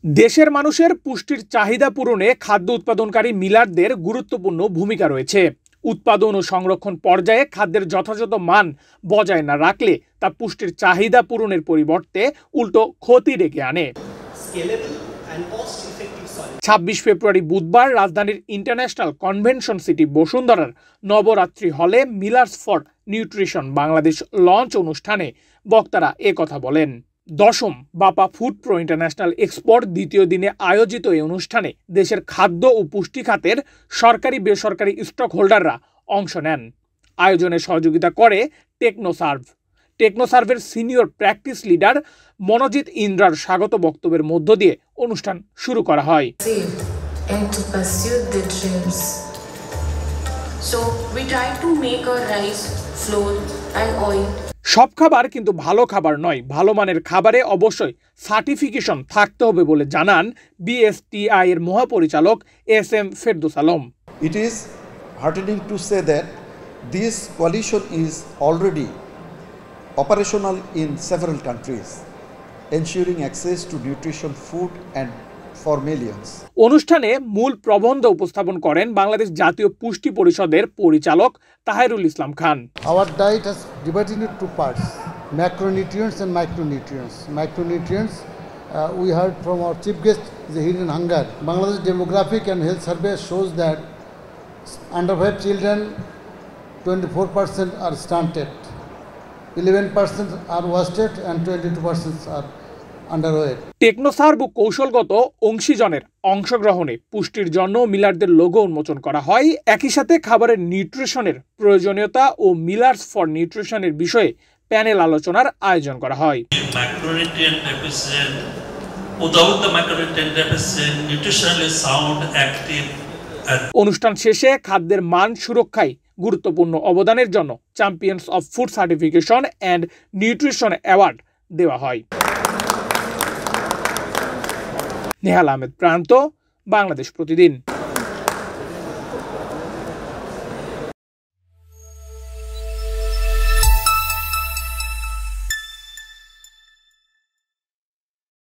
দেশের মানুষের পুষ্টির চাহিদা পূরণে খাদ্য উৎপাদনকারী মিলারদের গুরুত্বপূর্ণ ভূমিকা রয়েছে। উৎপাদন ও সংরক্ষণ পর্যায়ে খাদ্যের যথাযথ মান বজায় না রাখলে তা পুষ্টির চাহিদা পূরণের পরিবর্তে উল্টো ক্ষতি ডেকে আনে। ২৬ ফেব্রুয়ারি বুধবার রাজধানীর ইন্টারন্যাশনাল কনভেনশন সিটি বসুন্ধরার নবরাত্রি হলে Millers for nutrition Bangladesh launch অনুষ্ঠানে বক্তারা কথা বলেন। দশম বাপা ফুড প্রো ইন্টারন্যাশনাল এক্সপোর দ্বিতীয় দিনে আয়োজিত এই অনুষ্ঠানে দেশের খাদ্য ও পুষ্টি খাতের সরকারি বেসরকারি স্টক হোল্ডাররা অংশ নেন। আয়োজনে সহযোগিতা করে টেকনোসার্ভের সিনিয়র প্র্যাকটিস লিডার মনোজিৎ ইন্দ্রার স্বাগত বক্তব্যের মধ্য দিয়ে অনুষ্ঠান শুরু করা হয়। সব খাবার কিন্তু ভালো খাবার নয়, ভালো মানের খাবারে অবশ্যই সার্টিফিকেশন থাকতে হবে বলে জানান বিএসটিআই এর মহাপরিচালক SM Ferdous Alam. It is heartening to say that this coalition is already operational in several countries, ensuring access to nutrition food and for millions. অনুষ্ঠানে মূল প্রবন্ধ উপস্থাপন করেন বাংলাদেশ জাতীয় পুষ্টি পরিষদের পরিচালক Tahirul Islam Khan. Our diet has divided into two parts, macronutrients and micronutrients. Macronutrients, we heard from our chief guest, the hidden hunger. Bangladesh Demographic and Health Survey shows that under 5 children, 24% are stunted, 11% are wasted, and 22% are underweight. টেকনোসার্ভ ও কৌশলগত অংশীজনের অংশগ্রহণে পুষ্টির জন্য মিলারদের logo উন্মোচন করা হয়। একই সাথে খাবারের নিউট্রিশনের প্রয়োজনীয়তা ও মিলার্স ফর নিউট্রিশনের বিষয়ে প্যানেল আলোচনার আয়োজন করা হয়। অনুষ্ঠান শেষে খাদ্যের মান সুরক্ষায় গুরুত্বপূর্ণ অবদানের জন্য champions of food certification and nutrition award দেওয়া হয়। নেহাল আহমেদ প্রান্ত, বাংলাদেশ প্রতিদিন।